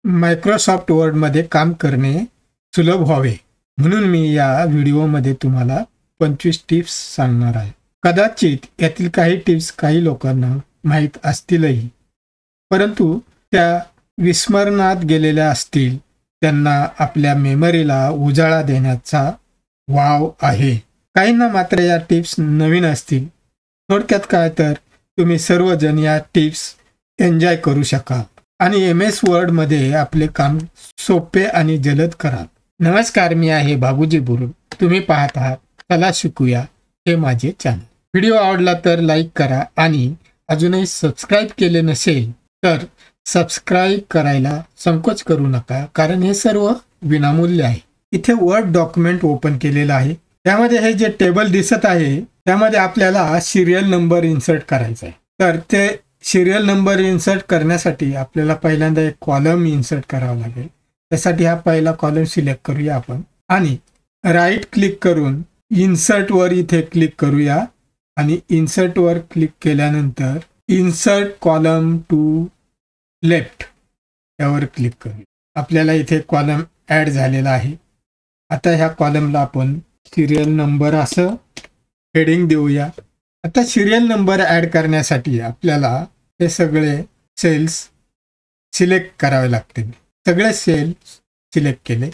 Microsoft वर्डमध्ये काम करणे सुलभ व्हावे म्हणून मी या व्हिडिओमध्ये तुम्हाला 25 टिप्स सांगणार आहे. कदाचित यातील काही टिप्स काही लोकांना माहीत असतीलही, परंतु त्या विस्मरणात गेलेल्या असतील. त्यांना आपल्या मेमरीला उजाळा देण्याचा वाव आहे. काहींना मात्र या टिप्स नवीन असतील. थोडक्यात काय तर तुम्ही सर्वजण या टिप्स एन्जॉय करू शकाल आणि MS वर्डमध्ये आपले काम सोपे आणि जलद कराल. नमस्कार, मी आहे बाबूजी बुरुड. तुम्ही पाहत आहात चला शिकूया हे माझे चॅनल. व्हिडिओ आवडला तर लाईक करा आणि अजूनही सबस्क्राईब केले नसेल तर सबस्क्राईब करायला संकोच करू नका, कारण हे सर्व विनामूल्य आहे. इथे वर्ड डॉक्युमेंट ओपन केलेलं आहे. त्यामध्ये हे जे टेबल दिसत आहे त्यामध्ये आपल्याला सिरियल नंबर इन्सर्ट करायचा आहे. तर ते सिरियल नंबर इन्सर्ट करण्यासाठी आपल्याला पहिल्यांदा एक कॉलम इन्सर्ट करावा लागेल. त्यासाठी हा पहिला कॉलम सिलेक्ट करूया आपण आणि राईट क्लिक करून इन्सर्ट वर इथे क्लिक करूया आणि इन्सर्ट वर क्लिक केल्यानंतर इन्सर्ट कॉलम टू लेफ्ट यावर क्लिक करूया. आपल्याला इथे कॉलम ऍड झालेला आहे. आता ह्या कॉलमला आपण सिरियल नंबर असं हेडिंग देऊया. आता सिरियल नंबर ऍड करण्यासाठी आपल्याला हे सगळे सेल्स सिलेक्ट करावे लागतील. सगळे सेल्स सिलेक्ट केले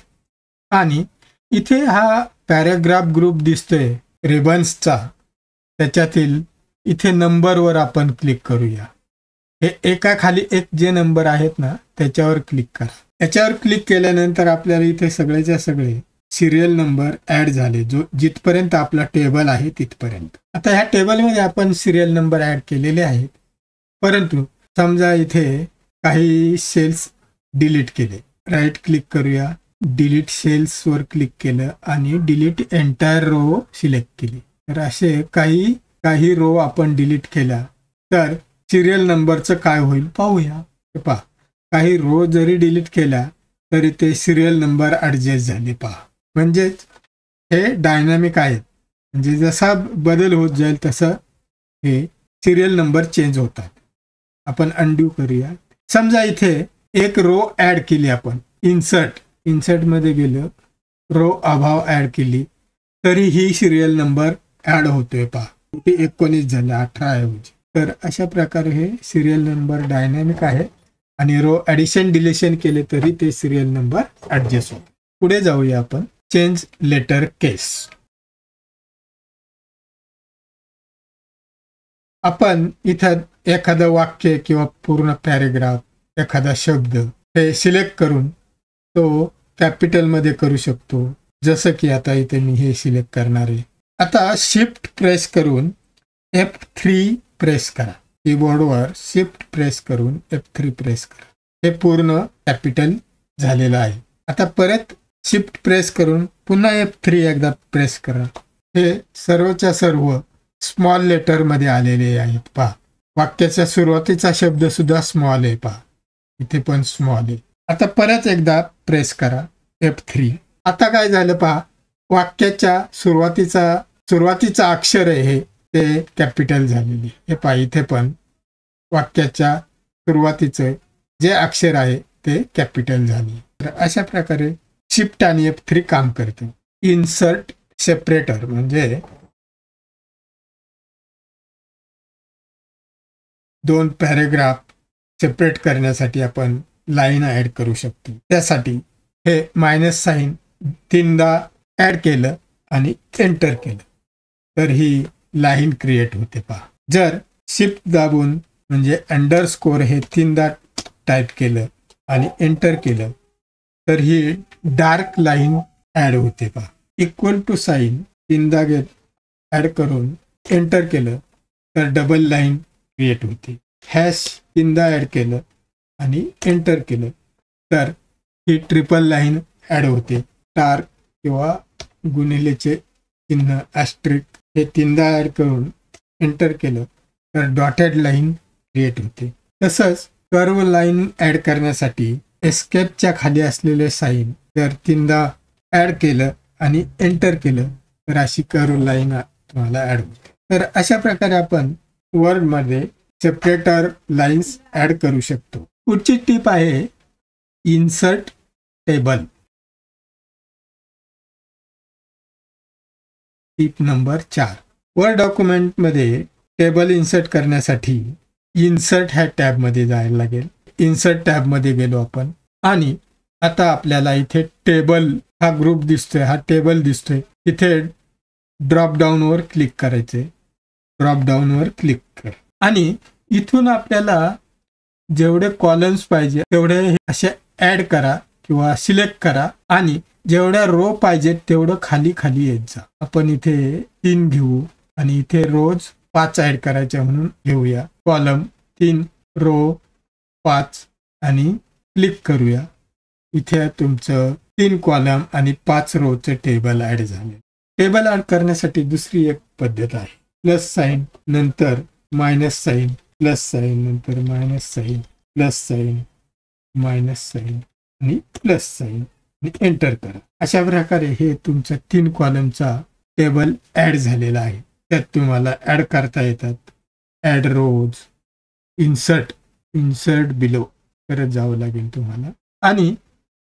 आणि इथे हा पॅराग्राफ ग्रुप दिसतोय रिबन्सचा, त्याच्यातील इथे नंबरवर आपण क्लिक करूया. हे एका खाली एक जे नंबर आहेत ना त्याच्यावर क्लिक करा. याच्यावर क्लिक केल्यानंतर आपल्याला इथे सगळेच्या सगळे सिरियल नंबर ऍड झाले, जो जिथपर्यंत आपला टेबल आहे तिथपर्यंत. आता ह्या टेबलमध्ये आपण सिरियल नंबर ऍड केलेले आहेत, परंतु समजा इथे काही सेल्स डिलीट केले. राईट क्लिक करूया, डिलीट सेल्स वर क्लिक केलं आणि डिलीट एंटायर रो सिलेक्ट केली. तर असे काही रो आपण डिलीट केल्या तर सिरियल नंबरचं काय होईल पाहूया. पहा, काही रो जरी डिलीट केल्या तरी ते सिरियल नंबर ऍडजस्ट झाले. पहा, म्हणजेच हे डायनामिक आहेत. म्हणजे जसा बदल होत जाईल तसं हे सिरियल नंबर चेंज होतात. आपण अनड्यू करूया. समजा इथे एक रो ऍड केली आपण, इन्सर्ट मध्ये गेलं, रो अभाव ऍड केली तरी ही सिरियल नंबर ऍड होतोय. पहा, कुठे 19 झाले, 18 ऐवजी. तर अशा प्रकारे हे सिरियल नंबर डायनामिक आहे आणि रो ऍडिशन डिलिशन केले तरी ते सिरियल नंबर ऍडजस्ट होतो. पुढे जाऊया आपण. चेंज लेटर केस. आपण इथं एखादं वाक्य किंवा पूर्ण पॅरेग्राफ, एखादा शब्द हे सिलेक्ट करून तो कॅपिटलमध्ये करू शकतो. जसं की आता इथे मी हे सिलेक्ट करणार आहे. आता शिफ्ट प्रेस करून F3 प्रेस करा. कीबोर्डवर शिफ्ट प्रेस करून F3 प्रेस करा. हे पूर्ण कॅपिटल झालेलं आहे. आता परत शिफ्ट प्रेस करून पुन्हा F3 एकदा प्रेस करा. हे सर्वच्या सर्व स्मॉल लेटर मध्ये आलेले आहेत. पहा, वाक्याच्या सुरुवातीचा शब्द सुद्धा स्मॉल आहे. पहा, इथे पण स्मॉल आहे. आता परत एकदा प्रेस करा F3. आता काय झालं पहा, वाक्याच्या सुरुवातीचा अक्षर आहे हे ते कॅपिटल झालेले. हे पहा, इथे पण वाक्याच्या सुरुवातीचं जे अक्षर आहे ते कॅपिटल झाले. तर अशा प्रकारे शिफ्ट आणि F3 काम करते. इन्सर्ट सेपरेटर म्हणजे दोन पॅरेग्राफ सेपरेट करण्यासाठी आपण लाईन ऍड करू शकतो. त्यासाठी हे मायनस साइन 3दा ऍड केलं आणि एंटर केलं तर ही लाईन क्रिएट होते. पहा, जर शिफ्ट दाबून म्हणजे अंडरस्कोर हे 3दा टाईप केलं आणि एंटर केलं तर ही डार्क लाईन ऍड होते. पहा, इक्वल टू साइन 3दा ऍड करून एंटर केलं तर डबल लाईन क्रिएट होते. हॅश 3दा ऍड केलं आणि एंटर केलं तर ही ट्रिपल लाईन ऍड होते. स्टार किंवा गुणिलेचे चिन्ह ॲस्ट्रिक हे 3दा ऍड करून एंटर केलं तर डॉटेड लाईन क्रिएट होते. तसंच कर्व लाईन ऍड करण्यासाठी एस्केपच्या खाली असलेले साइन जर 3दा ऍड केलं आणि एंटर केलं तर अशी कर्व लाईन तुम्हाला ऍड होते. तर अशा प्रकारे आपण वर्डमध्ये सेपरेटर लाईन्स ऍड करू शकतो. पुढची टीप आहे insert table. Tip number 4. Word डॉक्युमेंटमध्ये टेबल इन्सर्ट करण्यासाठी इन्सर्ट ह्या टॅबमध्ये जायला लागेल. इन्सर्ट टॅबमध्ये गेलो आपण आणि आता आपल्याला इथे टेबल हा ग्रुप दिसतोय, हा टेबल दिसतोय. इथे ड्रॉप डाऊनवर क्लिक करायचे. ड्रॉप डाऊनवर क्लिक कर आणि इथून आपल्याला जेवढे कॉलम्स पाहिजे तेवढे असे ऍड करा किंवा सिलेक्ट करा आणि जेवढ्या रो पाहिजेत तेवढं खाली खाली येत जा. आपण इथे 3 घेऊ आणि इथे रोज 5 ऍड करायचे म्हणून घेऊया. कॉलम 3 रो 5 आणि क्लिक करूया. इथे तुमचं 3 कॉलम आणि 5 रोचं टेबल ऍड झाले. टेबल ऍड करण्यासाठी दुसरी एक पद्धत आहे. प्लस साइन नंतर मायनस साइन, प्लस साइन नंतर minus sign, plus sign minus sign आणि प्लस साइन आणि एंटर करा. अशा प्रकारे हे तुमचा 3 कॉलमचा टेबल ऍड झालेला आहे. त्यात तुम्हाला ऍड करता येतात. ऍड रोज, इन्सर्ट बिलो करत जावं लागेल तुम्हाला. आणि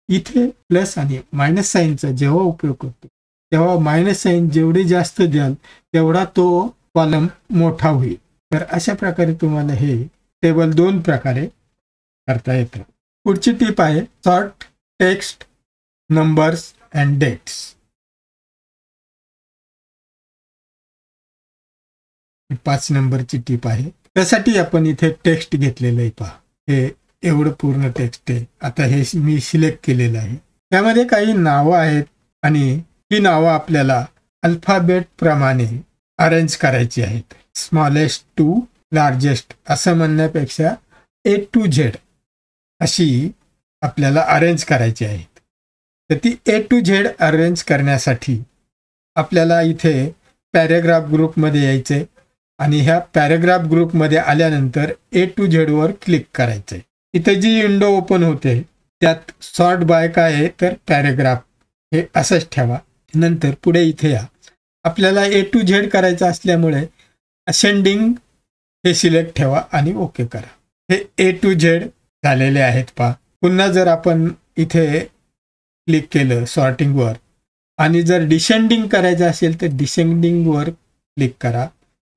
इथे प्लस आणि मायनस साइनचा जेव्हा उपयोग करतो तेव्हा मायनस साइन जेवढे जास्त द्याल तेवढा तो कॉलम मोठा होईल. तर अशा प्रकारे तुम्हाला हे टेबल 2 प्रकारे करता येतं. पुढची टिप आहे sort text numbers and dates. 5 नंबरची टिप आहे. त्यासाठी आपण इथे टेक्स्ट घेतलेलं आहे. पहा, हे एवढं पूर्ण टेक्स्ट आहे. आता हे मी सिलेक्ट केलेलं आहे. त्यामध्ये काही नावं आहेत आणि ही नावं आपल्याला अल्फाबेट प्रमाणे अरेंज करायची आहेत. स्मॉलेस्ट टू लार्जेस्ट असं म्हणण्यापेक्षा A to Z अशी आपल्याला अरेंज करायची आहेत. तर ती A to Z अरेंज करण्यासाठी आपल्याला इथे पॅरेग्राफ ग्रुपमध्ये यायचे आणि ह्या पॅरेग्राफ ग्रुपमध्ये आल्यानंतर A to Z वर क्लिक करायचंय. इथे जी विंडो ओपन होते त्यात सॉर्ट बाय काय आहे तर पॅरेग्राफ हे असंच ठेवा. नंतर पुढे इथे या. आपल्याला A to Z करायचं असल्यामुळे असेंडिंग हे सिलेक्ट ठेवा आणि ओके करा. हे A to Z झालेले आहेत. पहा, पुन्हा जर आपण इथे क्लिक केलं सॉर्टिंगवर आणि जर डिसेंडिंग करायचं असेल तर डिसेंडिंगवर क्लिक करा.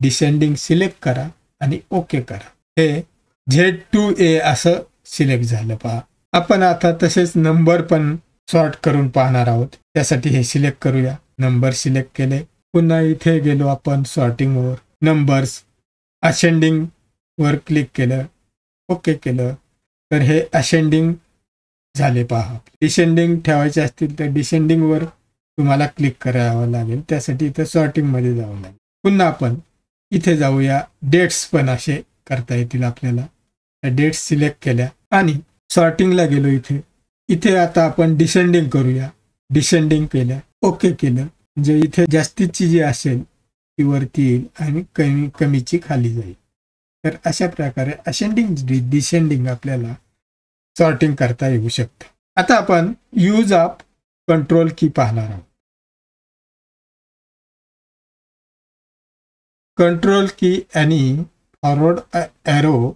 डिसेंडिंग सिलेक्ट करा आणि ओके करा. हे Z2A असं सिलेक्ट झालं. पहा, आपण आता तसेच नंबर पण सॉर्ट करून पाहणार आहोत. त्यासाठी हे सिलेक्ट करूया. नंबर सिलेक्ट केले. पुन्हा इथे गेलो आपण सॉर्टिंगवर. नंबर्स असेंडिंग वर क्लिक केलं, ओके केलं तर हे असेंडिंग झाले. पहा, डिसेंडिंग ठेवायचे असतील तर डिसेंडिंगवर तुम्हाला क्लिक करावं लागेल. त्यासाठी इथं सॉर्टिंगमध्ये जावं लागेल. पुन्हा आपण इथे जाऊया. डेट्स पण असे करता येतील आपल्याला. डेट्स सिलेक्ट केल्या आणि सॉर्टिंगला गेलो. इथे आता आपण डिसेंडिंग करूया. डिसेंडिंग केल्या, ओके केलं. म्हणजे इथे जास्तीची जी असेल ती वरती येईल आणि कमीची खाली जाईल. तर अशा प्रकारे असेंडिंग डिसेंडिंग आपल्याला सॉर्टिंग करता येऊ शकतं. आता आपण यूज ऑफ कंट्रोल की पाहणार आहोत. कंट्रोल की आणि फॉरवर्ड एरो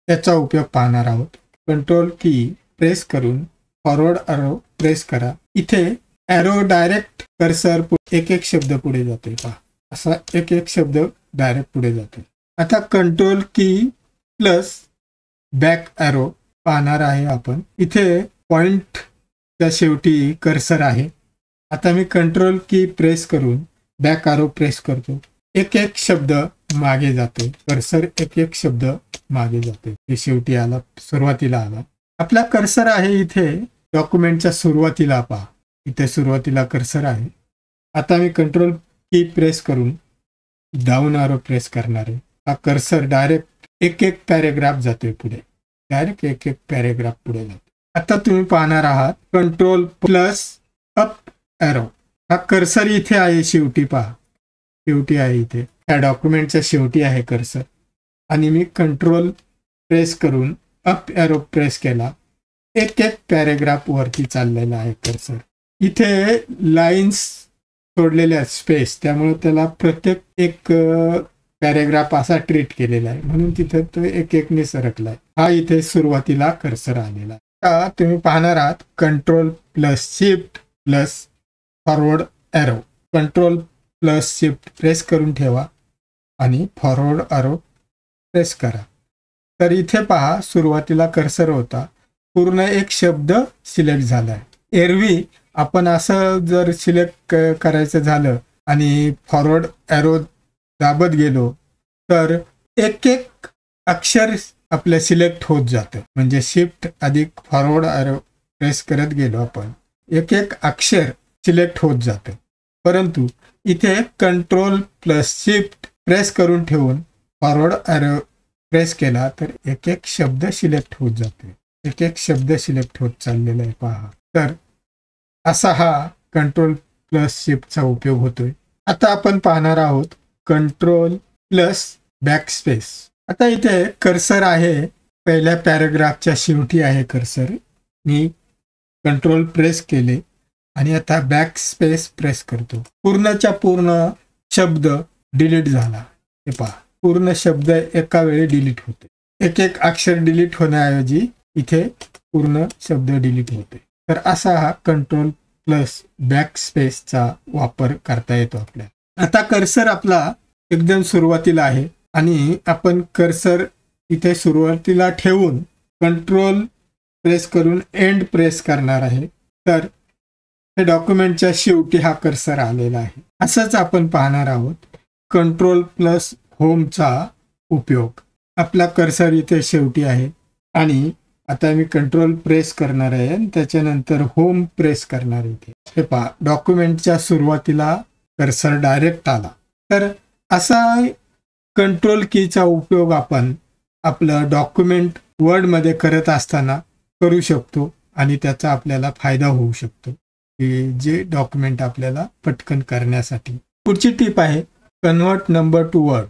याचा उपयोग पाहणार आहोत. कंट्रोल की प्रेस करून फॉरवर्ड एरो प्रेस करा. इथे एरो डायरेक्ट कर्सर एक शब्द पुढे जातोय. पहा, असा एक शब्द डायरेक्ट पुढे जातोय. आता कंट्रोल की प्लस बॅक एरो पाहणार आहे आपण. इथे पॉइंटच्या शेवटी कर्सर आहे. आता मी कंट्रोल की प्रेस करून बॅक एरो प्रेस करतो. एक शब्द मागे जातोय. कर्सर एक शब्द मागे जातोय. हे शेवटी आला, सुरुवातीला आला. आपला कर्सर आहे इथे डॉक्युमेंटच्या सुरुवातीला. पहा, इथे सुरुवातीला कर्सर आहे. आता मी कंट्रोल की प्रेस करून डाऊन एरो प्रेस करणार आहे. हा कर्सर डायरेक्ट एक पॅरेग्राफ जातोय पुढे. डायरेक्ट एक पॅरेग्राफ पुढे जातो. आता तुम्ही पाहणार आहात कंट्रोल प्लस अप एरो. हा कर्सर इथे आहे शेवटी. पहा, शेवटी आहे इथे. त्या डॉक्युमेंटच्या शेवटी आहे कर्सर आणि मी कंट्रोल प्रेस करून अप एरो प्रेस केला. एक पॅरेग्राफ वरती चाललेला आहे कर्सर. इथे लाईन्स सोडलेल्या स्पेस, त्यामुळे त्याला प्रत्येक एक पॅरेग्राफ असा ट्रीट केलेला आहे म्हणून तिथे तो एकने सरकलाय. हा इथे सुरुवातीला कर्सर आलेला. आता तुम्ही पाहणार आहात control plus shift plus forward arrow. Control plus shift press करून ठेवा आणि फॉरवर्ड ॲरो प्रेस करा. तर इथे पहा सुरुवातीला कर्सर होता, पूर्ण एक शब्द सिलेक्ट झाला आहे. एरवी आपण असं जर सिलेक्ट करायचं झालं आणि फॉरवर्ड ॲरो दाबत गेलो तर एक एक अक्षर आपलं सिलेक्ट होत जातं. म्हणजे शिफ्ट अधिक फॉरवर्ड ॲरो प्रेस करत गेलो आपण एक एक अक्षर सिलेक्ट होत जातं. परंतु इथे कंट्रोल प्लस शिफ्ट प्रेस करून ठेवून फॉरवर्ड ॲरो प्रेस केला तर एक एक शब्द सिलेक्ट होत जाते. एक एक शब्द सिलेक्ट होत चाललेला आहे पहा. तर असा हा कंट्रोल प्लस शिफ्टचा उपयोग होतोय. आता आपण पाहणार आहोत कंट्रोल प्लस बॅकस्पेस. आता इथे कर्सर आहे, पहिल्या पॅराग्राफच्या शेवटी आहे कर्सर. मी कंट्रोल प्रेस केले आणि आता बॅक स्पेस प्रेस करतो. पूर्णच्या पूर्ण शब्द डिलीट झाला. हे पहा पूर्ण शब्द एका वेळी डिलीट होते. एक एक अक्षर डिलीट होण्याऐवजी इथे पूर्ण शब्द डिलीट होते. तर असा हा कंट्रोल प्लस बॅक स्पेसचा वापर करता येतो आपल्याला. आता कर्सर आपला एकदम सुरुवातीला आहे आणि आपण कर्सर इथे सुरुवातीला ठेवून कंट्रोल प्रेस करून एंड प्रेस करणार आहे. तर हे डॉक्युमेंटच्या शेवटी हा कर्सर आलेला आहे. असंच आपण पाहणार आहोत कंट्रोल प्लस होमचा उपयोग. आपला कर्सर इथे शेवटी आहे आणि आता मी कंट्रोल प्रेस करणार आहे आणि त्याच्यानंतर होम प्रेस करणार आहे. इथे हे पहा डॉक्युमेंटच्या सुरुवातीला कर्सर डायरेक्ट आला. तर असा कंट्रोल कीचा उपयोग आपण आपलं डॉक्युमेंट वर्डमध्ये करत असताना करू शकतो आणि त्याचा आपल्याला फायदा होऊ शकतो की जे डॉक्युमेंट आपल्याला पटकन करण्यासाठी. पुढची टीप आहे कन्वर्ट नंबर टू वर्ड.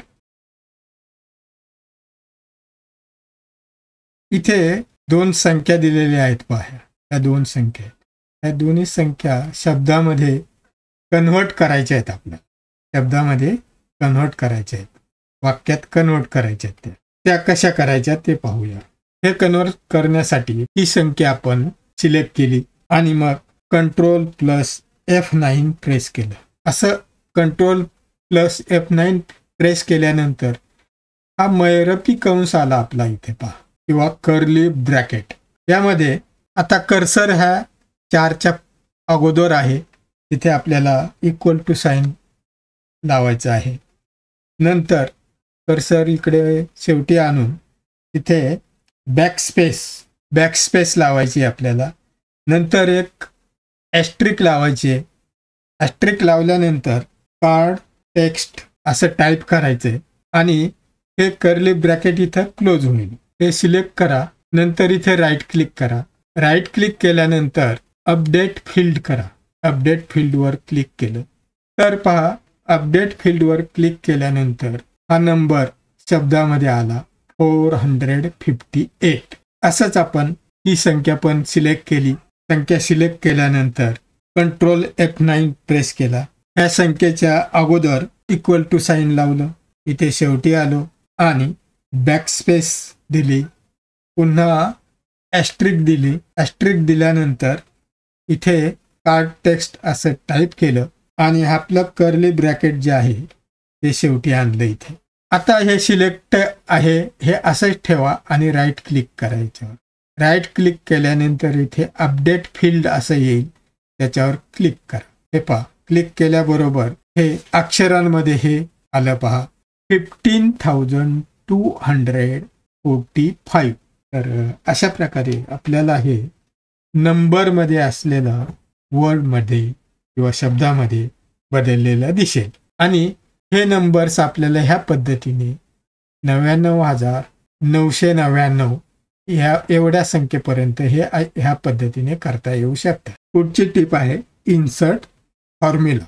इथे दोन संख्या दिलेल्या आहेत पहा. या दोन संख्या आहेत. या दोन्ही संख्या शब्दामध्ये कन्वर्ट करायच्या आहेत. आपल्याला शब्दामध्ये कन्वर्ट करायच्या आहेत, वाक्यात कन्वर्ट करायच्या आहेत. त्या कशा करायच्या ते पाहूया. हे कन्वर्ट करण्यासाठी ही संख्या आपण सिलेक्ट केली आणि मग कंट्रोल प्लस F9 प्रेस केलं. असं कंट्रोल प्लस F9 प्रेस केल्यानंतर हा महिरपी कंस आला आपला इथे पहा किंवा कर्ली ब्रॅकेट. यामध्ये आता कर्सर ह्या 4च्या अगोदर आहे. तिथे आपल्याला इक्वल टू साइन लावायचं आहे. नंतर कर्सर इकडे शेवटी आणून तिथे बॅकस्पेस लावायची आपल्याला. नंतर एक ॲस्ट्रिक लावायची आहे. ॲस्ट्रिक लावल्यानंतर कार्ड टेक्स्ट असं टाईप करायचं आणि हे कर्ली ब्रॅकेट इथं क्लोज होईल. हे सिलेक्ट करा. नंतर इथे राईट क्लिक करा. राईट क्लिक केल्यानंतर अपडेट फील्ड करा. अपडेट फील्डवर क्लिक केलं तर पहा अपडेट फील्डवर क्लिक केल्यानंतर हा नंबर शब्दामध्ये आला 458. असंच आपण ही संख्या पण सिलेक्ट केली. संख्या सिलेक्ट केल्यानंतर कंट्रोल F9 प्रेस केला. या संख्येच्या अगोदर इक्वल टू साइन लावलं. इथे शेवटी आलो आणि बॅकस्पेस दिली. पुन्हा ॲस्ट्रिक दिली. ॲस्ट्रिक दिल्यानंतर इथे कार्ड टेक्स्ट असं टाईप केलं आणि आपलं कर्ली ब्रॅकेट जे आहे ते शेवटी आणलं इथे. आता हे सिलेक्ट आहे हे असंच ठेवा आणि राईट क्लिक करायचं. राईट क्लिक केल्यानंतर इथे अपडेट फील्ड असं येईल, त्याच्यावर क्लिक करा. हे पहा क्लिक केल्याबरोबर हे अक्षरांमध्ये हे आलं पहा 15,245. तर अशा प्रकारे आपल्याला हे नंबरमध्ये असलेलं वर्डमध्ये किंवा शब्दामध्ये बदललेलं दिसेल. आणि हे नंबर्स आपल्याला ह्या पद्धतीने 99,999 ह्या एवढ्या संख्येपर्यंत हे ह्या पद्धतीने करता येऊ शकतात. पुढची टीप आहे इन्सर्ट फॉर्म्युला.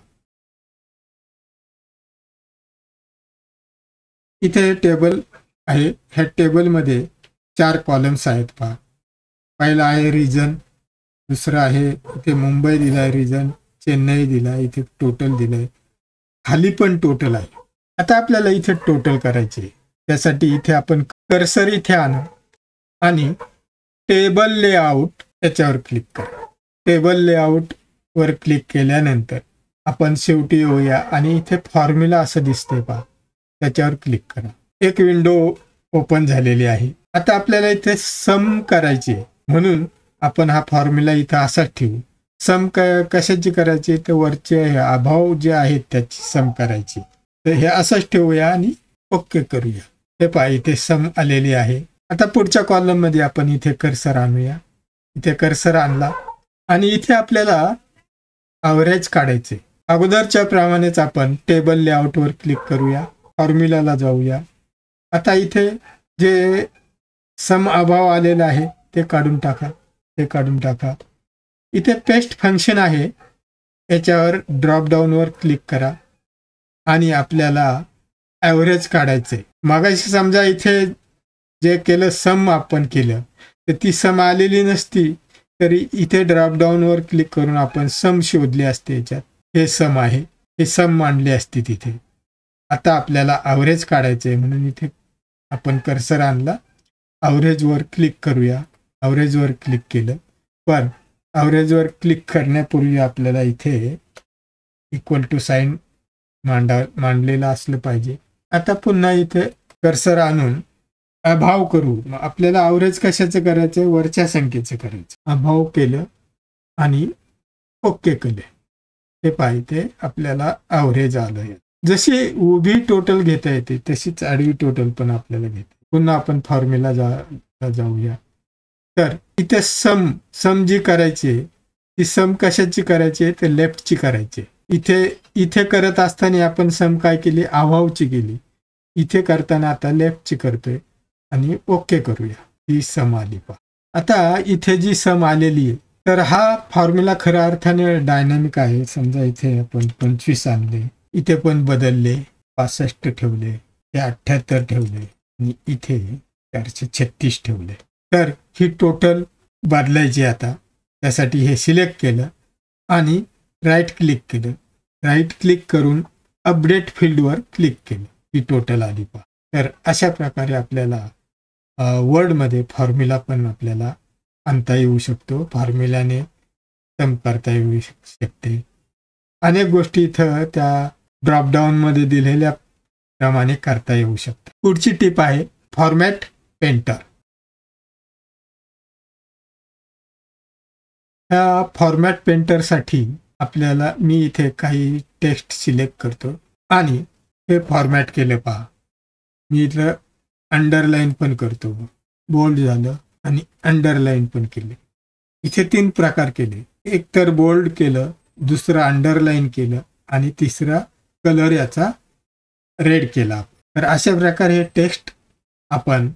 इथे टेबल आहे. ह्या टेबलमध्ये 4 कॉलम्स आहेत पहा. पहिला आहे रिजन, दुसरा आहे इथे मुंबई दिलाय रिजन, चेन्नई दिलाय, इथे टोटल दिलंय, खाली पण टोटल आहे. आता आपल्याला इथे टोटल करायचे. त्यासाठी इथे आपण कर्सर इथे आणू आणि टेबल लेआउट याच्यावर क्लिक करा. टेबल लेआउट वर क्लिक केल्यानंतर आपण शेवटी येऊया आणि इथे फॉर्म्युला असं दिसतंय पहा, त्याच्यावर क्लिक करा. एक विंडो ओपन झालेली आहे. आता आपल्याला इथे सम करायची आहे, म्हणून आपण हा फॉर्म्युला इथं असाच ठेवू. सम कशाची करायची, तर वरचे अभाव जे आहेत त्याची सम करायची. तर हे असंच ठेवूया आणि ओके करूया. हे पहा इथे सम आलेली आहे. आता पुढच्या कॉलम मध्ये आपण इथे कर्सर आणूया. इथे कर्सर आणला आणि इथे आपल्याला ॲव्हरेज काढायचे. अगोदरच्या प्रमाणेच आपण टेबल लेआउटवर क्लिक करूया, फॉर्म्युलाला जाऊया. आता इथे जे सम अभाव आलेला आहे ते काढून टाका, ते काढून टाका. इथे पेस्ट फंक्शन आहे, याच्यावर ड्रॉप डाऊनवर क्लिक करा आणि आपल्याला ॲव्हरेज काढायचे. मगाशी समजा इथे जे केलं सम आपण केलं तर ती सम आलेली नसती, तरी इथे ड्रॉप डाऊनवर क्लिक करून आपण सम शोधले असते. याच्यात हे सम आहे, हे सम मांडले असते तिथे. आता आपल्याला ॲव्हरेज काढायचे म्हणून इथे आपण कर्सर आणला, ॲव्हरेजवर क्लिक करूया. ॲव्हरेजवर क्लिक केलं, पण ॲव्हरेजवर क्लिक करण्यापूर्वी आपल्याला इथे इक्वल टू साईन मांडलेलं असलं पाहिजे. आता पुन्हा इथे कर्सर आणून अभाव करू. आपल्याला ॲव्हरेज कशाचं करायचं, वरच्या संख्येचं करायचं. अभाव केलं आणि ओके केले. हे पाहिजे आपल्याला ॲव्हरेज आलं. जशी उभी टोटल घेता येते तशीच आडवी टोटल पण आपल्याला घेते. पुन्हा आपण फॉर्म्युला जाऊया. तर इथे सम जी करायची ती सम कशाची करायची, तर लेफ्टची करायची. इथे करत असताना आपण सम काय केली, अभावची केली. इथे करताना आता लेफ्टची करतोय आणि ओके करूया. ही सम आली पहा. आता इथे जी सम आलेली आहे, तर हा फॉर्म्युला खऱ्या अर्थाने डायनामिक आहे. समजा इथे आपण 25 आणले, इथे पण बदलले, 65 ठेवले, हे 78 ठेवले आणि इथे 436 ठेवले. तर ही टोटल बदलायची. आता त्यासाठी हे सिलेक्ट केलं आणि राईट क्लिक केलं. राईट क्लिक करून अपडेट फील्डवर क्लिक केलं, ही टोटल आली पहा. तर अशा प्रकारे आपल्याला वर्डमध्ये फॉर्म्युला पण आपल्याला आणता येऊ शकतो. फॉर्म्युलाने सम करता येऊ शकते. अनेक गोष्टी इथं त्या ड्रॉपडाऊनमध्ये दिलेल्या प्रमाणे करता येऊ शकतात. पुढची टिप आहे फॉर्मॅट पेंटर. ह्या फॉर्मॅट पेंटरसाठी आपल्याला मी इथे काही टेक्स्ट सिलेक्ट करतो आणि हे फॉर्मॅट केलं पहा. मी इथं अंडरलाईन पण करतो, बोल्ड झालं आणि अंडरलाईन पण केले. इथे 3 प्रकार केले. एक तर बोल्ड केलं, दुसरं अंडरलाईन केलं आणि तिसरा कलर याचा रेड केला. तर अशा प्रकारे हे टेक्स्ट आपण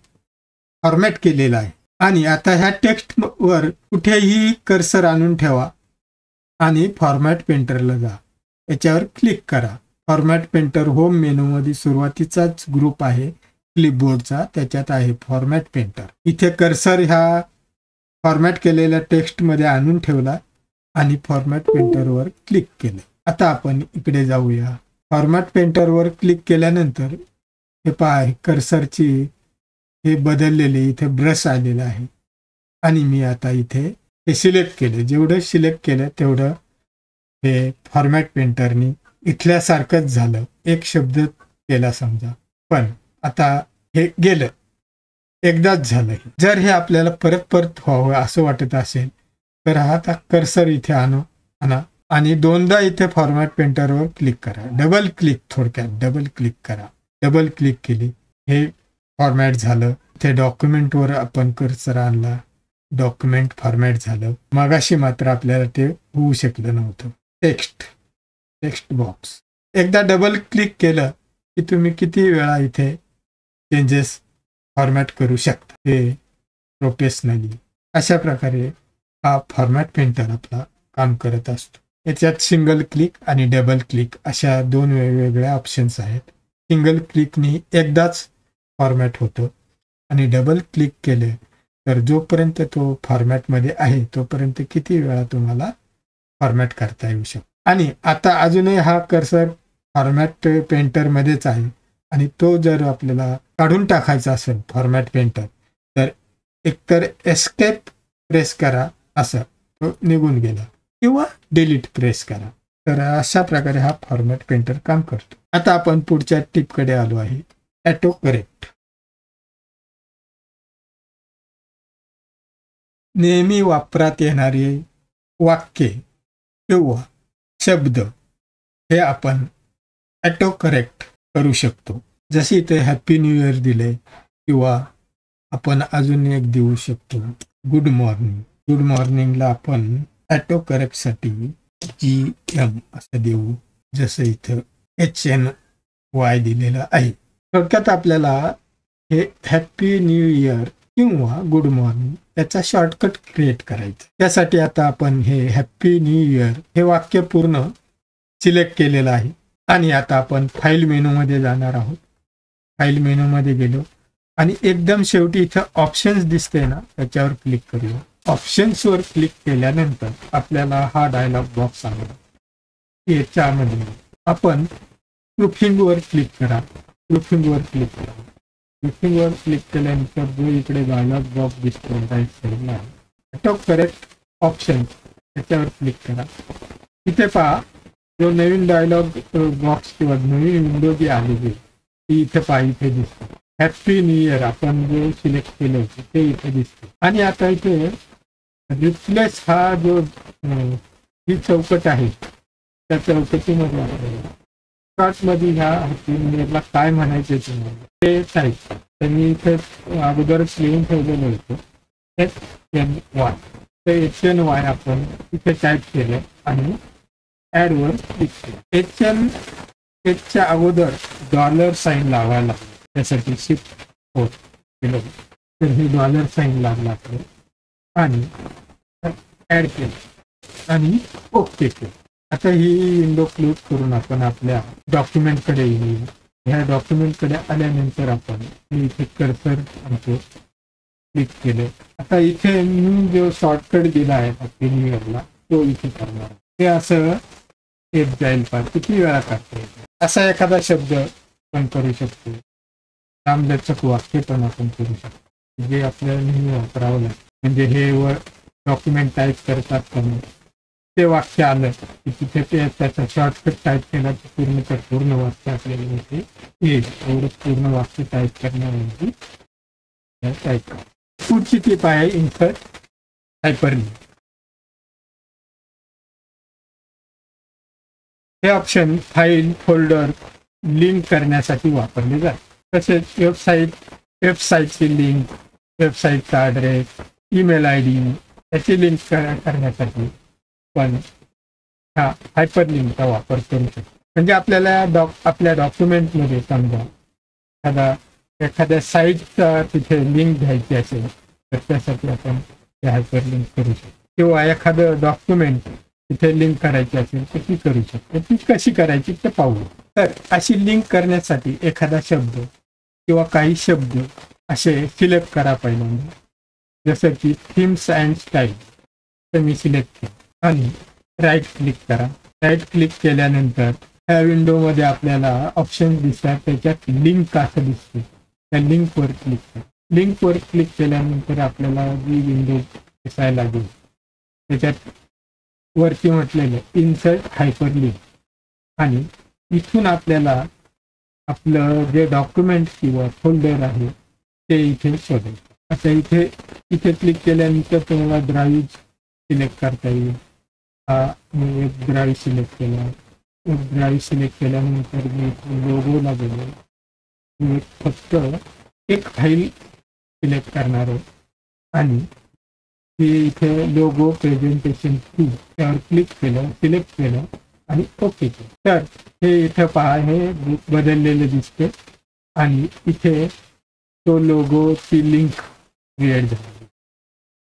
फॉर्मॅट केलेलं आहे. आणि आता ह्या टेक्स्ट वर कुठेही कर्सर आणून ठेवा आणि फॉर्मॅट पेंटरला जा, याच्यावर क्लिक करा. फॉर्मॅट पेंटर होम मेनूमध्ये सुरुवातीचाच ग्रुप आहे क्लिपबोर्डचा, त्याच्यात आहे फॉर्मॅट पेंटर. इथे कर्सर ह्या फॉर्मॅट केलेल्या टेक्स्टमध्ये आणून ठेवला आणि फॉर्मॅट पेंटरवर क्लिक केलं. आता आपण इकडे जाऊया. फॉर्मॅट पेंटरवर क्लिक केल्यानंतर हे पहा कर्सरची हे बदललेले इथे ब्रश आलेला आहे आणि मी आता इथे हे सिलेक्ट केले. जेवढं सिलेक्ट केलं तेवढं हे फॉर्मॅट पेंटरनी इथल्यासारखंच झालं. एक शब्द केला समजा, पण आता हे गेलं, एकदाच झालं. जर हे आपल्याला परत व्हावं असं वाटत असेल तर हा आता कर्सर इथे आणा आणि 2दा इथे फॉर्मॅट पेंटरवर क्लिक करा. डबल क्लिक, थोडक्यात डबल क्लिक करा. डबल क्लिक केली, हे फॉर्मॅट झालं. इथे डॉक्युमेंटवर आपण कर्सर आणला, डॉक्युमेंट फॉर्मॅट झालं. मगाशी मात्र आपल्याला ते होऊ शकलं नव्हतं. टेक्स्ट बॉक्स एकदा डबल क्लिक केलं की तुम्ही किती वेळा इथे चेंजेस फॉर्मॅट करू शकता, हे प्रोफेशनली. अशा प्रकारे हा फॉर्मॅट पेंटर आपला काम करत असतो. याच्यात सिंगल क्लिक आणि डबल क्लिक अशा 2 वेगवेगळ्या ऑप्शन्स आहेत. सिंगल क्लिकनी एकदाच फॉर्मॅट होतो आणि डबल क्लिक केले तर जोपर्यंत तो फॉर्मॅटमध्ये आहे तोपर्यंत किती वेळा तुम्हाला फॉर्मॅट करता येऊ शकतो. आणि आता अजूनही हा कर्सर फॉर्मॅट पेंटरमध्येच आहे आणि तो जर आपल्याला काढून टाकायचा असेल फॉर्मॅट पेंटर, तर एकतर एस्केप प्रेस करा, असं तो निघून गेला, किंवा डिलीट प्रेस करा. तर अशा प्रकारे हा फॉर्मॅट पेंटर काम करतो. आता आपण पुढच्या टिपकडे आलो आहे, ऑटो करेक्ट. नेहमी वापरात येणारे वाक्य किंवा शब्द हे आपण ऑटो करेक्ट करू शकतो. जसे इथे हॅपी न्यू इयर दिले, किंवा आपण अजून एक देऊ शकतो गुड मॉर्निंग. गुड मॉर्निंगला आपण ऑटो करेक्टसाठी GM असं देऊ, जसं इथं HNY दिलेलं आहे. थोडक्यात आपल्याला हे हॅपी न्यू इयर किंवा गुड मॉर्निंग याचा शॉर्टकट क्रिएट करायचं. त्यासाठी आता आपण हे हॅपी न्यू इयर हे वाक्य पूर्ण सिलेक्ट केलेलं आहे. आणि आता आपण फाईल मेनूमध्ये जाणार आहोत. फाईल मेनूमध्ये गेलो आणि एकदम शेवटी इथं ऑप्शन्स दिसते ना, त्याच्यावर क्लिक करूया. ऑप्शन्सवर क्लिक केल्यानंतर आपल्याला हा डायलॉग बॉक्स आला. याच्यामध्ये आपण प्रूफिंगवर क्लिक करा. प्रूफिंगवर क्लिक करा. प्रूफिंगवर क्लिक केल्यानंतर जो इकडे डायलॉग बॉक्स दिसतो राईट साईडला, ऑटो करेक्ट ऑप्शन, त्याच्यावर क्लिक करा. इथे पहा, जो नवीन डायलॉग बॉक्स किंवा नवीन विंडो जी आलेली ती इथे पहा, इथे दिसते. हॅपी न्यू इयर आपण जे सिलेक्ट केलं होतं ते इथे दिसते. आणि आता इथे रिप्लेस हा जो ही चौकट आहे, त्या चौकटीमध्ये आपल्याला शॉर्टमध्ये ह्या हॅपी न्यू इयरला काय म्हणायचे तुम्हाला ते टाईप. तर मी इथे अगोदरच लिहून ठेवलेलं होतं HNY. तर HNY आपण इथे टाईप केलं आणि ॲडवर क्लिक केलं. HNच्या अगोदर $साइन लावायला लागलं, त्यासाठी शिफ्ट होत केलं. तर हे $साइन लागला आपलं आणि ॲड केलं आणि ओके केलं. आता ही विंडो क्लोज करून आपण आपल्या डॉक्युमेंटकडे येऊ. ह्या डॉक्युमेंटकडे आल्यानंतर आपण इथे कर्सर आणतो, क्लिक केलं. आता इथे मी जो शॉर्टकट दिला आहे हॅपी न्यू इयरला तो इथे करणार. हे असं येत जाईल, पार किती वेळा करता येईल. असा एखादा शब्द पण करू शकतो. लांबलचक वाक्य पण आपण करू शकतो, जे आपल्याला नेहमी वापरावं लागतं. म्हणजे हे वर डॉक्युमेंट टाईप करतात पण ते वाक्य आलं की तिथे ते त्याचा शॉर्टकट टाईप केला की पूर्ण वाक्य आपल्याला इथे येईल. एवढं पूर्ण वाक्य टाईप करण्याऐवजी टाईप करा. पुढची टिप आहे इन्सर्ट हायपरलिंक. हे ऑप्शन फाईल फोल्डर लिंक करण्यासाठी वापरले जाते. तसेच वेबसाईटची लिंक, वेबसाईटचा ॲड्रेस, ईमेल ID याची लिंक करण्यासाठी पण हा हायपरलिंकचा वापर करू शकतो. म्हणजे आपल्याला आपल्या डॉक्युमेंटमध्ये समजा एखाद्या साईटचा तिथे लिंक घ्यायची असेल तर त्यासाठी आपण ते हायपरलिंक करू शकतो. किंवा एखादं डॉक्युमेंट तिथे लिंक करायची असेल तर ती करू शकतो. ती कशी करायची ते पाहू. तर अशी लिंक करण्यासाठी एखादा शब्द किंवा काही शब्द असे सिलेक्ट करा पहिल्यांदा. जसं की थीम्स अँड स्टाईल, तर मी सिलेक्ट केलं आणि राईट क्लिक करा. राईट क्लिक केल्यानंतर ह्या विंडोमध्ये आपल्याला ऑप्शन दिसतात, त्याच्यात लिंक असं दिसते. त्या लिंकवर क्लिक करा. लिंकवर क्लिक केल्यानंतर आपल्याला जी विंडो दिसायला लागेल त्याच्यात वरती म्हटलेलं इन्सर्ट हायपरलिंक, आणि इथून आपल्याला आपलं जे डॉक्युमेंट किंवा फोल्डर आहे ते इथे शोधायचं. आता इथे क्लिक केल्यानंतर तुम्हाला ड्राईव्ह सिलेक्ट करता येईल. मी एक ड्राईव्ह सिलेक्ट केला. ड्राईव्ह सिलेक्ट केल्यानंतर मी लोगोला गेलो. मी फक्त एक फाईल सिलेक्ट करणार आहे आणि ते इथे लोगो प्रेझेंटेशन 2 त्यावर क्लिक केलं, सिलेक्ट केलं आणि ओके केलं. तर हे इथं पहा, हे बदललेले दिसते आणि इथे तो लोगोची लिंक क्रिएट झाली.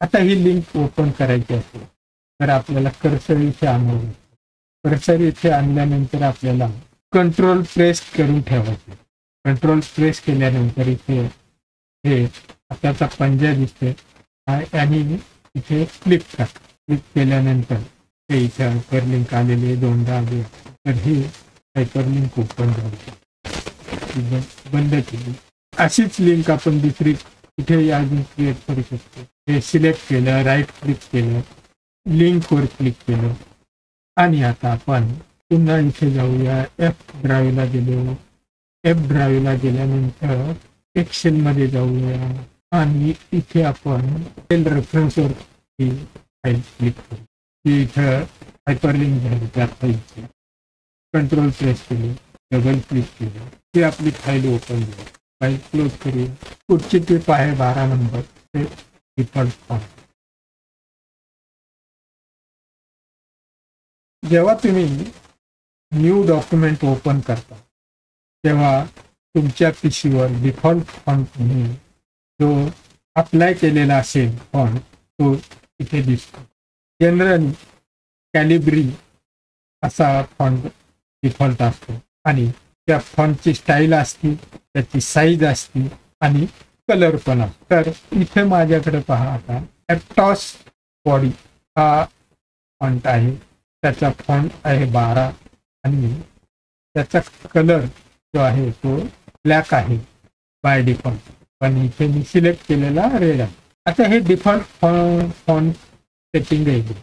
आता ही लिंक ओपन करायची असेल तर आपल्याला कर्सर इथे आणावं. कर्सर इथे आणल्यानंतर आपल्याला कंट्रोल प्रेस करून ठेवायचे. कंट्रोल प्रेस केल्यानंतर इथे हे त्याचा पंजा दिसते आणि इथे क्लिक करा. क्लिक केल्यानंतर ते इथे हायपरलिंक आलेले दोनदा आले. तर ही हायपरलिंक ओपन झाली, बंद केली. अशीच लिंक आपण दुसरी इथे अजून क्रिएट करू शकतो. हे सिलेक्ट केलं, राईट क्लिक केलं, लिंकवर क्लिक केलं आणि आता आपण पुन्हा इथे जाऊया. एफ ड्राईव्हला गेलो. एफ ड्राईव्हला गेल्यानंतर एक्सेलमध्ये जाऊया आणि इथे आपण सेल रेफरन्सवर ही फाईल क्लिक करू. की इथं हायपरलिंक झाली त्या फाईलची. कंट्रोल प्रेस केली, डबल क्लिक केलं की आपली फाईल ओपन झाली. फाईल क्लोज करूया. पुढची टिप आहे 12 नंबर, ते डिफॉल्ट फॉन्ट. जेव्हा तुम्ही न्यू डॉक्युमेंट ओपन करता तेव्हा तुमच्या पीसीवर डिफॉल्ट फॉन्ट म्हणून जो अप्लाय केलेला असेल फॉन्ट तो इथे दिसतो. जनरली कॅलिब्री असा फॉन्ट डिफॉल्ट असतो आणि त्या फॉन्टची स्टाईल असते, त्याची साईज असते आणि कलर पण असतो. तर इथे माझ्याकडे पहा, आता ॲप्टॉस बॉडी हा फॉन्ट आहे. त्याचा फॉन्ट आहे 12 आणि त्याचा कलर जो आहे तो ब्लॅक आहे बाय डिफॉल्ट, पण इथे मी सिलेक्ट केलेला रेड आहे. आता हे डिफॉल्ट फॉन्ट सेटिंग आहे.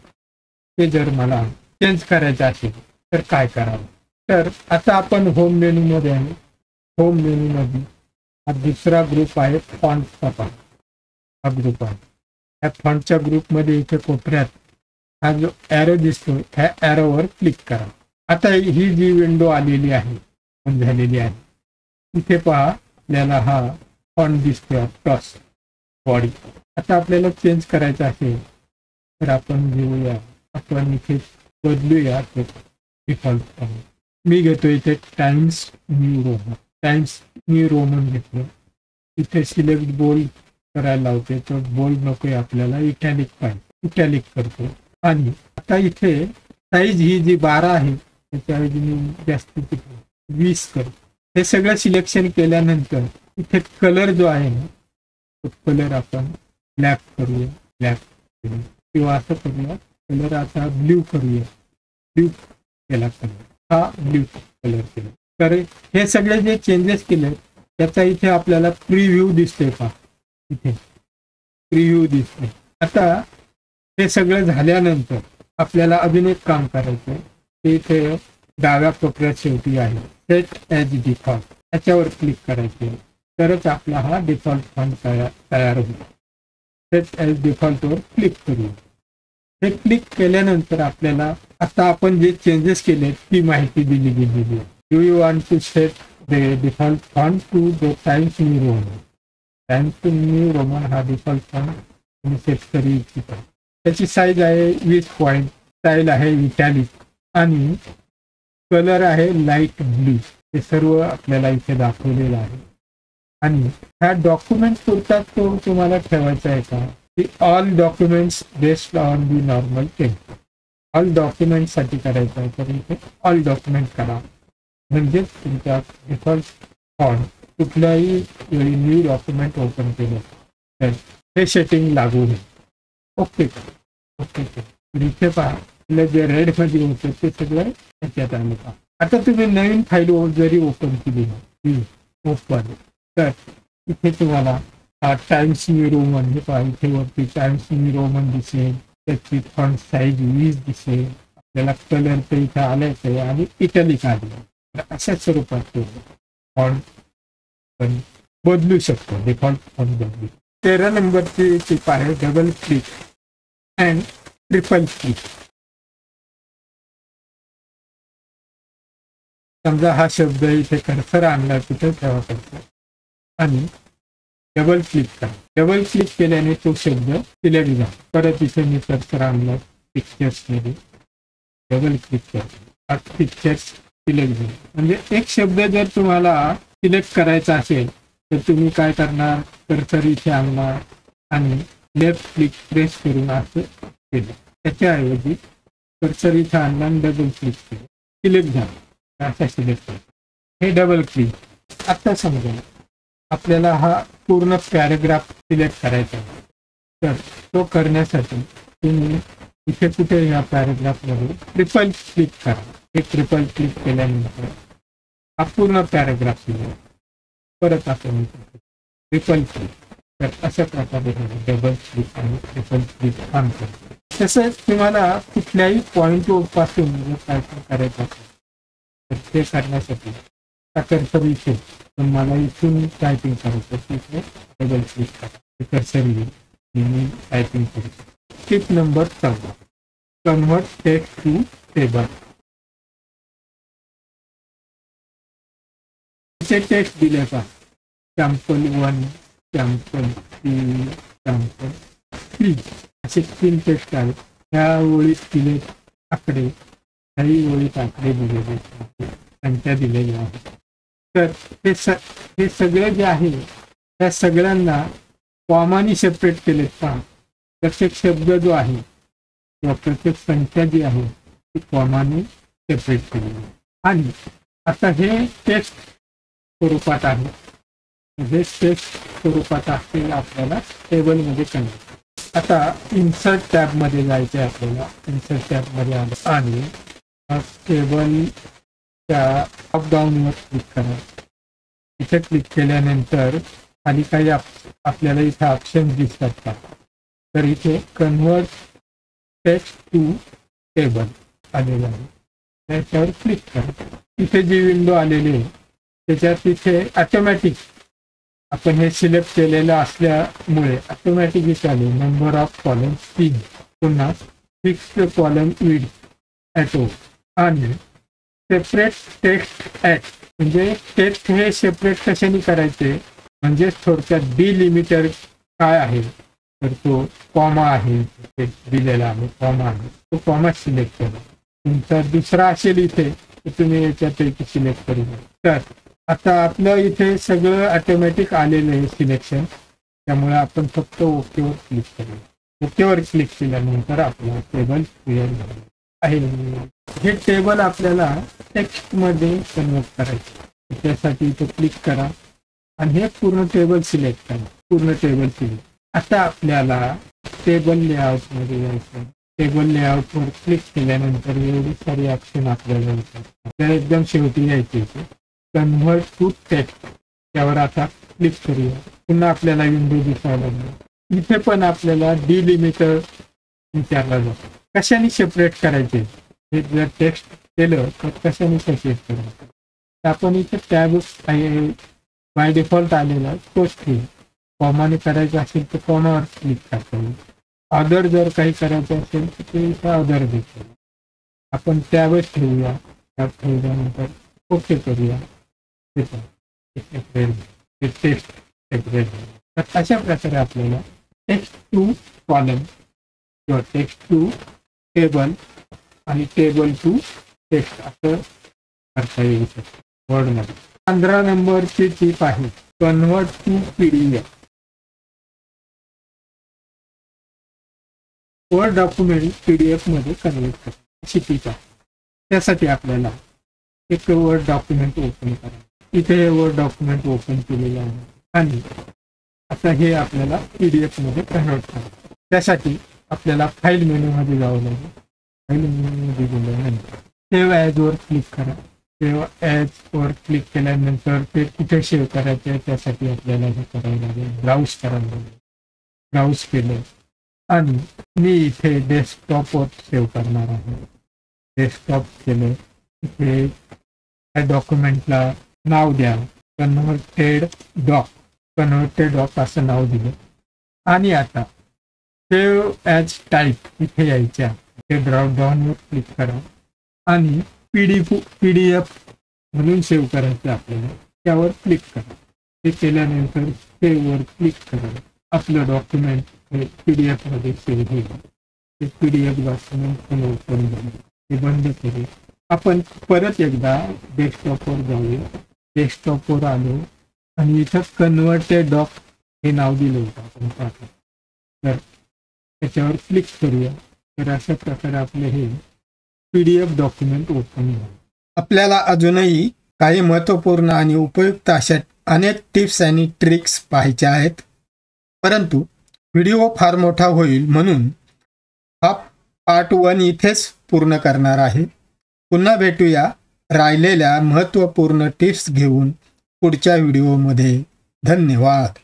ते जर मला चेंज करायचं असेल तर काय करावं? तर आता आपण होम मेनूमध्ये आहे. होम मेनूमध्ये हा दुसरा ग्रुप आहे फॉन्टचा. हा ग्रुप आहे. या फॉन्टच्या ग्रुपमध्ये इथे कोपऱ्यात हा जो ॲरो दिसतो ह्या ॲरोवर क्लिक करा. आता ही जी विंडो आलेली आहे, ओपन झालेली आहे, इथे पहा आपल्याला हा फॉन्ट दिसतो ॲप्टॉस बॉडी. आता आपल्याला चेंज करायचं असेल तर आपण घेऊया, आपण इथे बदलूया ते डिफॉल्ट फॉन्ट. मी घेतो इथे times New Roman. Times New Roman घेतलं. इथे सिलेक्ट बोल्ड करायला लावते, तर बोल्ड नको आहे आपल्याला, इटॅलिक पाहिजे. इटॅलिक करतो आणि आता इथे साईज ही जी 12 आहे त्याच्याऐवजी मी जास्तीची 20 करतो. हे सगळं सिलेक्शन केल्यानंतर इथे कलर जो आहे ना तो कलर आपण ब्लॅक करूया. ब्लॅक किंवा असं करूया, कलर आता ब्ल्यू करूया. ब्ल्यू केला कलर, हा ब्ल्यू कलर केला. तर हे सगळे जे चेंजेस केले त्याचा इथे आपल्याला प्रिव्ह्यू दिसतोय का? इथे प्रिव्ह्यू दिसतोय. आता हे सगळं झाल्यानंतर आपल्याला अजून एक काम करायचं. ते इथे डाव्या कोपऱ्यात शेवटी आहे सेट ॲज डिफॉल्ट, याच्यावर क्लिक करायचे, तरच आपला हा डिफॉल्ट फॉन्ट तयार होईल. सेट ॲज डिफॉल्टवर क्लिक करूया. हे क्लिक केल्यानंतर आपल्याला आता आपण जे चेंजेस केले ती माहिती दिली गेलेली आहे. Do you want to set the default font to the Times New Roman. Times New Roman हा डिफॉल्ट फॉन्ट तुम्ही सेट करू इच्छिता. त्याची साईज आहे 20 पॉईंट. स्टाईल आहे इटॅलिक आणि कलर आहे लाईट ब्लू. हे सर्व आपल्याला इथे दाखवलेलं आहे. आणि ह्या डॉक्युमेंट पुरता तो तुम्हाला ठेवायचा आहे का? All documents based on the normal template. All डॉक्युमेंटसाठी करायचं आहे तर इथे ऑल डॉक्युमेंट करा, म्हणजेच तुमच्या डिफॉल्ट फॉन्ट कुठल्याही वेळी न्यू डॉक्युमेंट ओपन केलं तर हे सेटिंग लागू होईल. Okay okay. इथे पहा जे रेडमध्ये होतं ते सगळं त्याच्यात आलं का? आता तुम्ही नवीन फाईल जरी ओपन केली ओपन, तर इथे तुम्हाला टाइम्स न्यू रोमन हे पहा, इथे वरती टाइम्स न्यू रोमन दिसेल, त्याची फॉन्ट साईज 20 दिसेल. आपल्याला कलर तर इथे आलायच आहे आणि इटॅलिक आले. अशा स्वरूपात फॉन्ट पण बदलू शकतो. डिफॉल्ट फॉन्ट बदलू. 13 नंबरची टिप आहे double click and triple click. समजा हा शब्द इथे कर्सर आणला, तिथे ठेवा कर्सर आणि डबल क्लिक करा. डबल क्लिक केल्याने तो शब्द सिलेक्ट झाला. परत इथे मी कर्सर आणला पिक्चर्समध्ये, डबल क्लिक करा, पिक्चर्स सिलेक्ट झाले. म्हणजे एक शब्द जर तुम्हाला सिलेक्ट करायचा असेल तर तुम्ही काय करणार, कर्सर इथे आणणार आणि लेफ्ट क्लिक प्रेस करून असं केलं. त्याच्याऐवजी कर्सर इथे आणला आणि डबल क्लिक केलं, सिलेक्ट झालं. असा सिलेक्ट केलं. हे डबल क्लिक. आता समजा आपल्याला हा पूर्ण पॅराग्राफ सिलेक्ट करायचा आहे, तर तो करण्यासाठी तुम्ही इथे कुठे या पॅराग्राफमध्ये ट्रिपल क्लिक करा. हे ट्रिपल क्लिक केल्यानंतर हा पूर्ण पॅराग्राफ सिलेक्ट. परत आपण ट्रिपल क्लिक तर अशा प्रकारे डबल क्लिक आणि ट्रिपल क्लिक ऑन करतो. तसंच तुम्हाला कुठल्याही पॉईंट पासून टायपिंग करायचं असेल तर ते करण्यासाठी कर्सर इथे पण मला इथून टायपिंग करायचं तिथे डबल क्लिक करा. कर्सर येईल मी टायपिंग करतो. Tip number 14 convert text to table. Text दिले का सॅम्पल 1 सॅम्पल 2 सॅम्पल 3 असे 3 टेक्स्ट आहेत. ह्या ओळीत दिले आकडे काही ओळीत आकडे दिलेले संख्या दिलेल्या आहेत. तर हे सगळे जे आहे त्या सगळ्यांना कॉमानी सेपरेट केलेत का. प्रत्येक शब्द जो आहे किंवा प्रत्येक संख्या जी आहे ती कॉमाने सेपरेट केलेली आहे. आणि आता हे टेक्स्ट स्वरूपात आहे. हे टेक्स्ट स्वरूपात असलेलं आपल्याला टेबलमध्ये कन्वर्ट. आता इन्सर्ट टॅबमध्ये जायचं आहे आपल्याला. इन्सर्ट टॅबमध्ये आलं आणि टेबलच्या अप डाऊनवर क्लिक करा. इथे क्लिक केल्यानंतर खाली काही आपल्याला इथे ऑप्शन दिसतात का. तर इथे कन्वर्ट टेक्स्ट टू टेबल आलेलं आहे. त्याच्यावर क्लिक करा. इथे जी विंडो आलेली आहे त्याच्यात इथे ऑटोमॅटिक आपण हे सिलेक्ट केलेलं असल्यामुळे ऑटोमॅटिक इथे आले नंबर ऑफ कॉलम 3. पुन्हा फिक्स्ड कॉलम विड्थ ॲटो आणि सेपरेट टेक्स्ट ॲट. म्हणजे टेक्स्ट हे सेपरेट कशाने करायचे म्हणजे थोडक्यात डिलिमिटर काय आहे तर तो कॉमा आहे दिलेला आहे. कॉमा आहे तो कॉमा सिलेक्ट करा. तुमचा दुसरा असेल इथे तर तुम्ही याच्यापैकी सिलेक्ट करू. तर आता आपलं इथे सगळं ऑटोमॅटिक आलेलं आहे सिलेक्शन. त्यामुळे आपण फक्त ओकेवर क्लिक करू. ओकेवर क्लिक केल्यानंतर आपलं टेबल क्लिअर झालं आहे. हे टेबल आपल्याला टेक्स्टमध्ये कन्वर्ट करायचं. त्यासाठी इथे क्लिक करा आणि हे पूर्ण टेबल सिलेक्ट करा. पूर्ण टेबल सिलेक्ट. आता आपल्याला टेबल लेआउटमध्ये जायचं. टेबल लेआउटवर क्लिक केल्यानंतर एवढी सारी ऑप्शन आपल्याला येतात. आपल्याला एकदम शेवटी यायचे कन्वर्ट टू टेक्स्ट. त्यावर आता क्लिक करूया. पुन्हा आपल्याला विंडो दिसायला लागली. इथे पण आपल्याला डिलिमिटर विचारला जातो. कशाने सेपरेट करायचे हे जर टेक्स्ट केलं तर कशाने सेपरेट करायचं. तर आपण इथे टॅब बाय डिफॉल्ट आलेला तोच ठेवू. कॉमाने करायचं असेल तर कॉमावर क्लिक करता येईल. अदर जर काही करायचं असेल तर ते इथं अदर देतो. आपण टॅबच ठेवूया. टॅब ठेवल्यानंतर ओके करूया. Text separate. तर अशा प्रकारे आपल्याला टेक्स्ट टू कॉलम किंवा टेक्स्ट टू टेबल आणि टेबल टू टेक्स्ट असं करता येऊ शकतं वर्डमध्ये. 15 नंबरची टीप आहे convert to PDF. Word document PDF मध्ये कन्वर्ट करा अशी टीप आहे. त्यासाठी आपल्याला एक वर्ड डॉक्युमेंट ओपन करा. इथे हे वर्ड डॉक्युमेंट ओपन केलेलं आहे आणि आता हे आपल्याला PDF मध्ये कन्वर्ट करा. त्यासाठी आपल्याला फाईल मेनूमध्ये जावं लागेल. फाईल मेनूमध्ये गेल्यानंतर सेव्ह ॲज वर क्लिक करा. सेव्ह ॲज वर क्लिक केल्यानंतर ते कुठे सेव्ह करायचे आहे त्यासाठी आपल्याला हे करायला लागेल. ब्राउज करायला लागेल. ब्राउज केलं आणि मी इथे डेस्कटॉपवर सेव्ह करणार आहे. डेस्कटॉप केलं. इथे त्या डॉक्युमेंटला नाव द्या कन्व्हर्टेड डॉक असं नाव दिलं. आणि आता सेव्ह ॲज टाईप इथे यायच्या. इथे ड्रॉप डाऊनवर क्लिक करा आणि PDF म्हणून सेव्ह करायचं आपल्याला त्यावर क्लिक करा. ते केल्यानंतर सेव्हवर क्लिक करा. आपलं डॉक्युमेंट हे PDF मध्ये सेव्ह होईल. ते PDF डॉक्युमेंट पण ओपन झालं. ते बंद करू. आपण परत एकदा डेस्कटॉपवर जाऊया. डेस्कटॉपवर आलो आणि इथं कन्व्हर्टेड डॉक हे नाव दिलं होतं आपण पाहतो. तर त्याच्यावर क्लिक करूया. तर अशा प्रकारे आपले हे PDF डॉक्युमेंट ओपन झालं. आपल्याला अजूनही काही महत्त्वपूर्ण आणि उपयुक्त अशा अनेक टिप्स आणि ट्रिक्स पाहायच्या आहेत. परंतु व्हिडिओ फार मोठा होईल म्हणून हा पार्ट 1 इथेच पूर्ण करणार आहे. पुन्हा भेटूया राहिलेल्या महत्त्वपूर्ण टिप्स घेऊन पुढच्या व्हिडिओमध्ये. धन्यवाद.